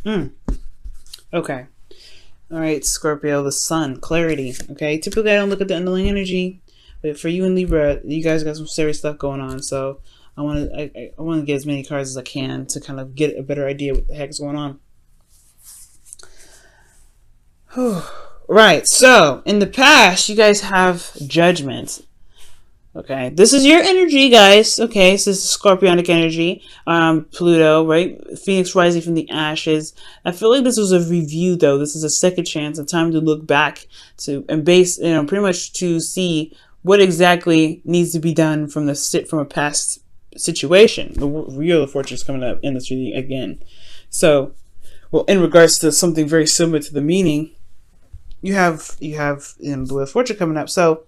Mm. Okay. All right, Scorpio, the sun, clarity. Okay. Typically, I don't look at the underlying energy, but for you and Libra, you guys got some serious stuff going on. So I want to get as many cards as I can to kind of get a better idea what the heck's going on. Right. So in the past, you guys have judgment. Okay, this is your energy, guys. Okay, so this is Scorpionic energy. Pluto, right? Phoenix rising from the ashes. I feel like this was a review, though. This is a second chance, a time to look back to and base, pretty much to see what exactly needs to be done from from a past situation. The Wheel of Fortune is coming up in this reading again. So, well, in regards to something very similar to the meaning, you have the Wheel of Fortune coming up. So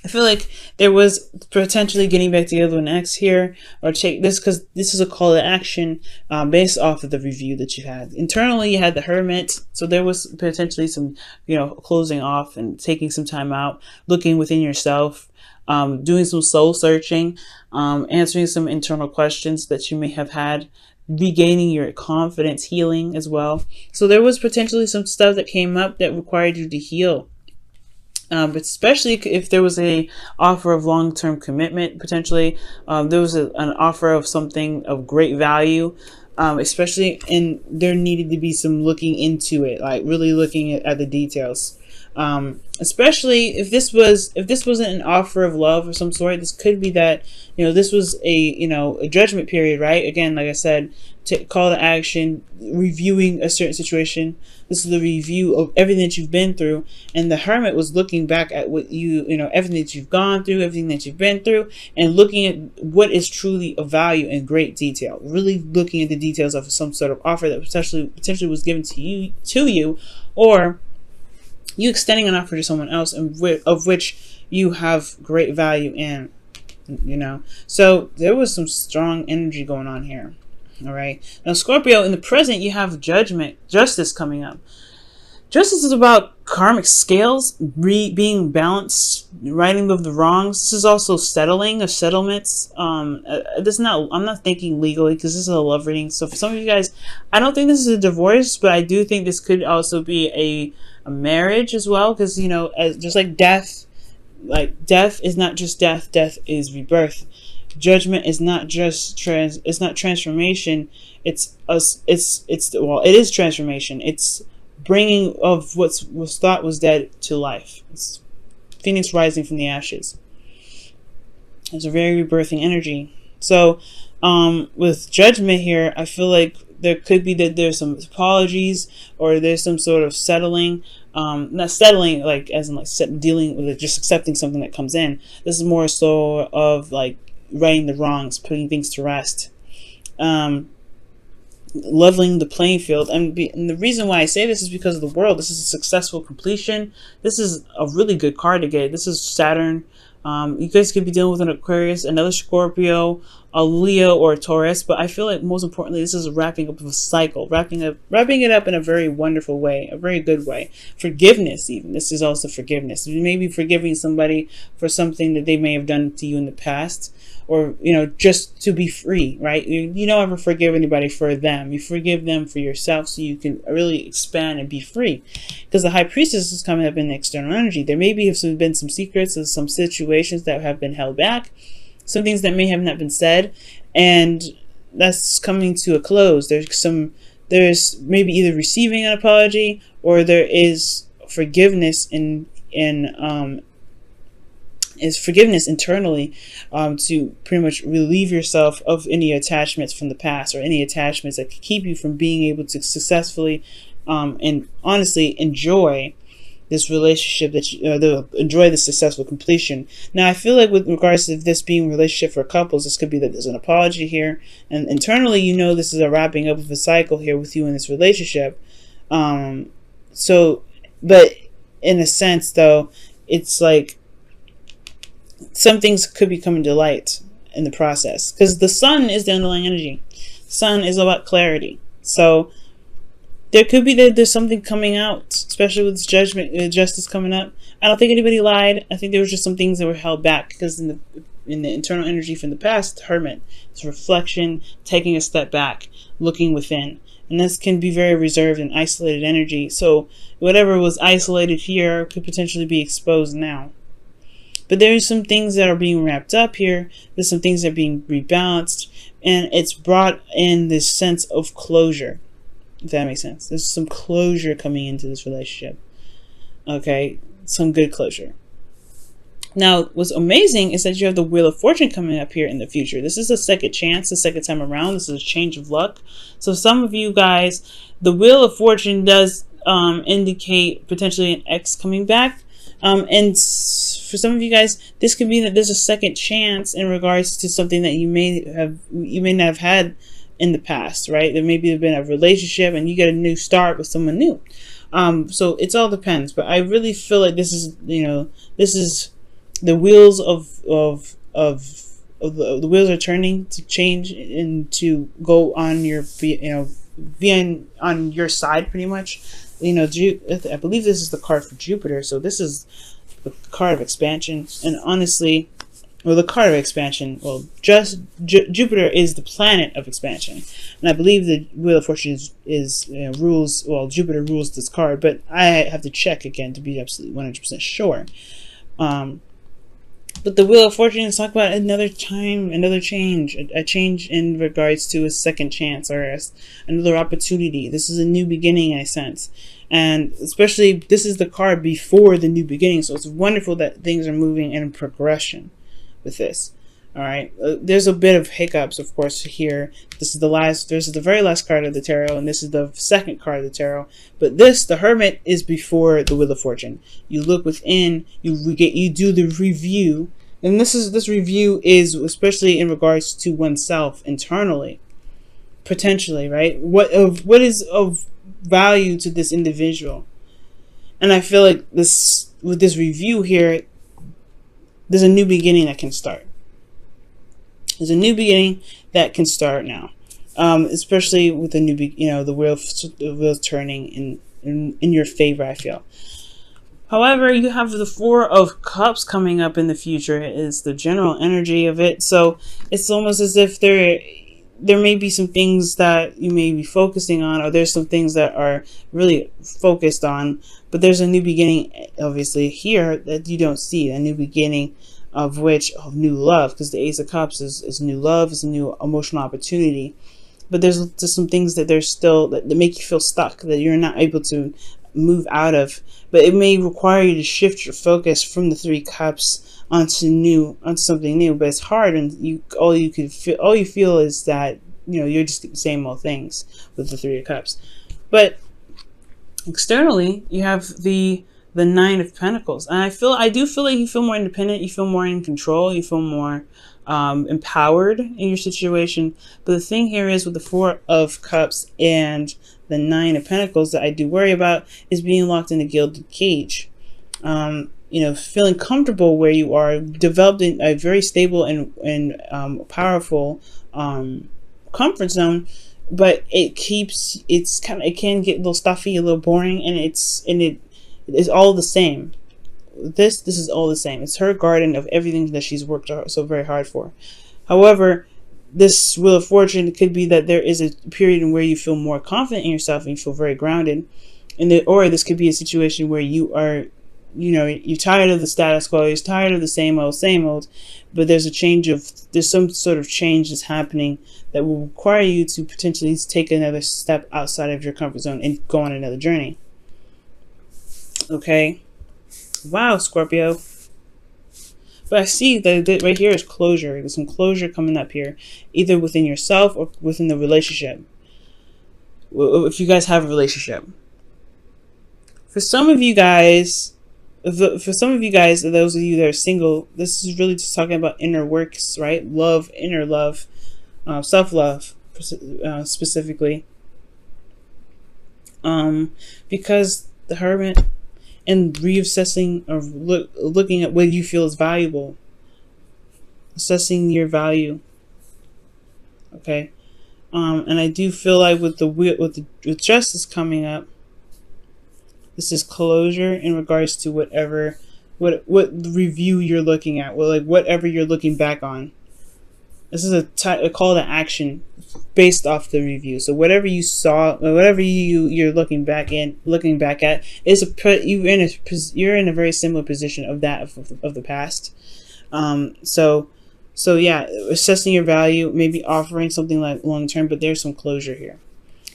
I feel like there was potentially getting back together with an ex here, or take this because this is a call to action based off of the review that you had. Internally, you had the Hermit, so there was potentially some, closing off and taking some time out, looking within yourself, doing some soul searching, answering some internal questions that you may have had, regaining your confidence, healing as well. So there was potentially some stuff that came up that required you to heal. But especially if there was a offer of long-term commitment, potentially there was an offer of something of great value, especially, and there needed to be some looking into it, like really looking at the details. Especially if this wasn't an offer of love of some sort, this could be that this was a judgment period, right? Again, like I said, to call to action, reviewing a certain situation. This is the review of everything that you've been through, and the Hermit was looking back at what everything that you've gone through, everything that you've been through, and looking at what is truly of value in great detail. Really looking at the details of some sort of offer that potentially was given to you, or you extending an offer to someone else, and of which you have great value in. So there was some strong energy going on here. All right. Now, Scorpio, in the present, you have justice coming up. Justice is about karmic scales, being balanced, righting of the wrongs. This is also settling of settlements. I'm not thinking legally because this is a love reading. So for some of you guys, I don't think this is a divorce, but I do think this could also be a marriage as well. Because, just like death is not just death. Death is rebirth. Judgment is not just it's not transformation. It is transformation. It's bringing of what was thought was dead to life. It's Phoenix rising from the ashes. It's a very rebirthing energy. So with judgment here, I feel like there could be that there's some apologies, or there's some sort of settling. Not settling like as in like dealing with it, just accepting something that comes in. This is more so of like righting the wrongs, putting things to rest, leveling the playing field. And the reason why I say this is because of the world. This is a successful completion. This is a really good card to get. This is Saturn. You guys could be dealing with an Aquarius, another Scorpio, a Leo, or a Taurus. But I feel like most importantly, this is a wrapping up of a cycle, wrapping it up in a very wonderful way, a very good way. Forgiveness, even. This is also forgiveness. You may be forgiving somebody for something that they may have done to you in the past, or just to be free, right? You don't ever forgive anybody for them. You forgive them for yourself, so you can really expand and be free. Because the High Priestess is coming up in the external energy. There may have been some secrets and some situations that have been held back, some things that may have not been said, and that's coming to a close. There's maybe either receiving an apology, or there is forgiveness is forgiveness internally, to pretty much relieve yourself of any attachments from the past, or any attachments that could keep you from being able to successfully and honestly enjoy this relationship, enjoy the successful completion. Now, I feel like with regards to this being a relationship for couples, this could be that there's an apology here, and internally, this is a wrapping up of a cycle here with you in this relationship. But in a sense, though, it's like some things could be coming to light in the process, because the sun is the underlying energy. Sun is about clarity. So there could be that there's something coming out, especially with justice coming up. I don't think anybody lied. I think there was just some things that were held back, because in the in the internal energy from the past, Hermit. It's reflection, taking a step back, looking within. And this can be very reserved and isolated energy. So whatever was isolated here could potentially be exposed now. But there's some things that are being wrapped up here. There's some things that are being rebalanced. And it's brought in this sense of closure. If that makes sense. There's some closure coming into this relationship. Okay? Some good closure. Now, what's amazing is that you have the Wheel of Fortune coming up here in the future. This is a second chance, a second time around. This is a change of luck. So some of you guys, the Wheel of Fortune does indicate potentially an ex coming back. And for some of you guys, this could be that there's a second chance in regards to something that you may not have had in the past, right? There maybe have been a relationship and you get a new start with someone new. So it all depends. But I really feel like this is, this is the wheels the wheels are turning to change and to go on your, be on your side pretty much. I believe this is the card for Jupiter, so this is the card of expansion. And honestly, the card of expansion, just Jupiter is the planet of expansion, and I believe the Wheel of Fortune rules. Well, Jupiter rules this card, but I have to check again to be absolutely 100% sure. But the Wheel of Fortune is talking about another time, another change, a change in regards to a second chance or another opportunity. This is a new beginning in a sense. And especially, this is the card before the new beginning. So it's wonderful that things are moving in progression with this. All right. There's a bit of hiccups, of course, here. This is the very last card of the tarot, and this is the second card of the tarot. But the Hermit, is before the Wheel of Fortune. You look within, you do the review, and this review is especially in regards to oneself internally, potentially, right? What is of value to this individual? And I feel like with this review here, there's a new beginning that can start. There's a new beginning that can start now, especially with the new, the wheels turning in your favor, I feel. However, you have the Four of Cups coming up in the future. Is the general energy of it. So it's almost as if there may be some things that you may be focusing on, or there's some things that are really focused on, but there's a new beginning, obviously, here that you don't see, a new beginning of new love, because the Ace of Cups is new love, is a new emotional opportunity. But there's just some things that that make you feel stuck, that you're not able to move out of. But it may require you to shift your focus from the Three Cups onto something new. But it's hard, and all you feel is that you're just the same old things with the Three of Cups. But externally, you have the Nine of Pentacles, and I do feel like you feel more independent, you feel more in control, you feel more empowered in your situation. But the thing here is, with the Four of Cups and the Nine of Pentacles, that I do worry about is being locked in a gilded cage. Feeling comfortable where you are, developing a very stable and powerful comfort zone, but it can get a little stuffy, a little boring, and it's all the same. This is all the same. It's her garden of everything that she's worked so very hard for. However, this Wheel of Fortune could be that there is a period in where you feel more confident in yourself and you feel very grounded, or this could be a situation where you are, you're tired of the status quo, you're tired of the same old, but there's some sort of change that's happening that will require you to potentially take another step outside of your comfort zone and go on another journey. Okay. Wow, Scorpio. But I see that right here is closure. There's some closure coming up here, either within yourself or within the relationship. If you guys have a relationship. For some of you guys, those of you that are single, this is really just talking about inner works, right? Love, inner love, self-love, specifically. Because the Hermit, and reassessing or looking at what you feel is valuable, assessing your value. Okay, and I do feel like with Justice coming up, this is closure in regards to whatever what review you're looking at, well, like whatever you're looking back on. This is a call to action based off the review. So whatever you saw, whatever you're looking back at is you're in a very similar position of that of the past. So yeah, assessing your value, maybe offering something like long term, but there's some closure here.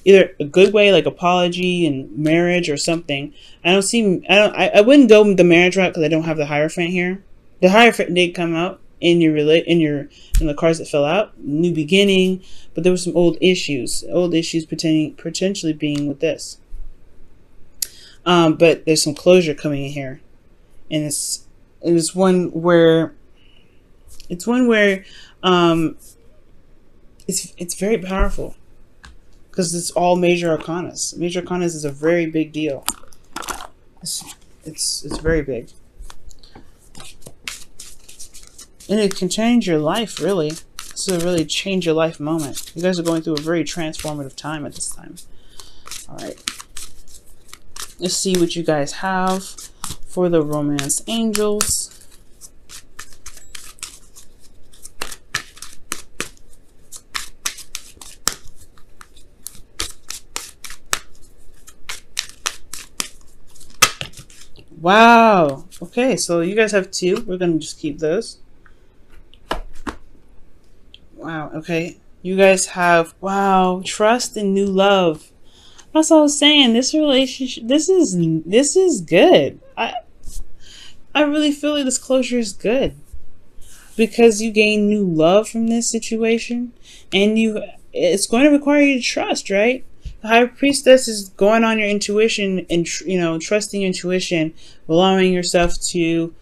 Either a good way, like apology and marriage or something. I wouldn't go with the marriage route because I don't have the Hierophant here. The Hierophant did come out in the cards that fell out, new beginning, but there were some old issues potentially being with this. But there's some closure coming in here, and it's one where it's very powerful because it's all major arcanas. Major arcanas is a very big deal. It's very big. And it can change your life, really. This is a really change your life moment. You guys are going through a very transformative time at this time. Alright. Let's see what you guys have for the romance angels. Wow. Okay, so you guys have two. We're going to just keep those. Wow, okay. You guys have, wow, trust and new love. That's what I was saying. This relationship, this is good. I really feel like this closure is good. Because you gain new love from this situation. And it's going to require you to trust, right? The High Priestess is going on your intuition and, trusting your intuition, allowing yourself to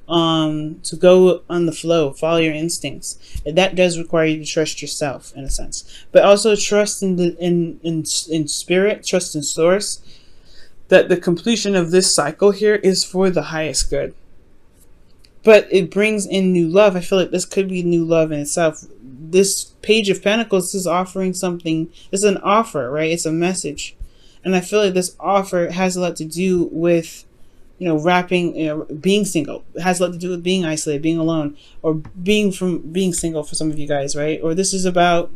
go on the flow, follow your instincts. And that does require you to trust yourself in a sense, but also trust in spirit, trust in source, that the completion of this cycle here is for the highest good. But it brings in new love. I feel like this could be new love in itself. This Page of Pentacles is offering something. It's an offer, right? It's a message. And I feel like this offer has a lot to do with, being single. It has a lot to do with being isolated, being alone, or being single for some of you guys, right? Or this is about,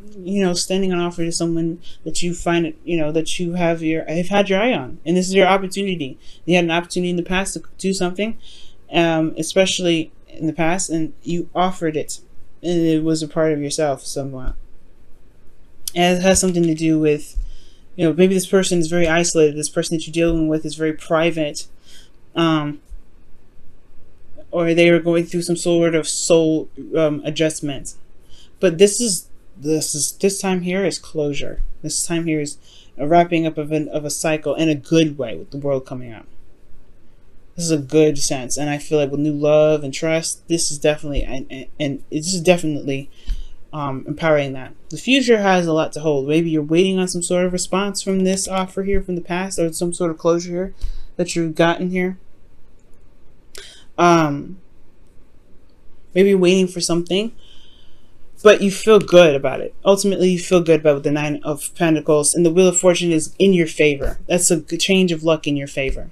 standing an offer to someone that you find, that you have had your eye on. And this is your opportunity. You had an opportunity in the past to do something, especially in the past, and you offered it. And it was a part of yourself somewhat. And it has something to do with, maybe this person is very isolated. This person that you're dealing with is very private. Or they are going through some sort of soul adjustment. But this time here is closure. This time here is a wrapping up of a cycle in a good way with the world coming out. This is a good sense, and I feel like with new love and trust, this is definitely empowering that. The future has a lot to hold. Maybe you're waiting on some sort of response from this offer here from the past, or some sort of closure here that you've gotten here. Maybe you're waiting for something, but you feel good about it. Ultimately, you feel good about the Nine of Pentacles, and the Wheel of Fortune is in your favor. That's a good change of luck in your favor.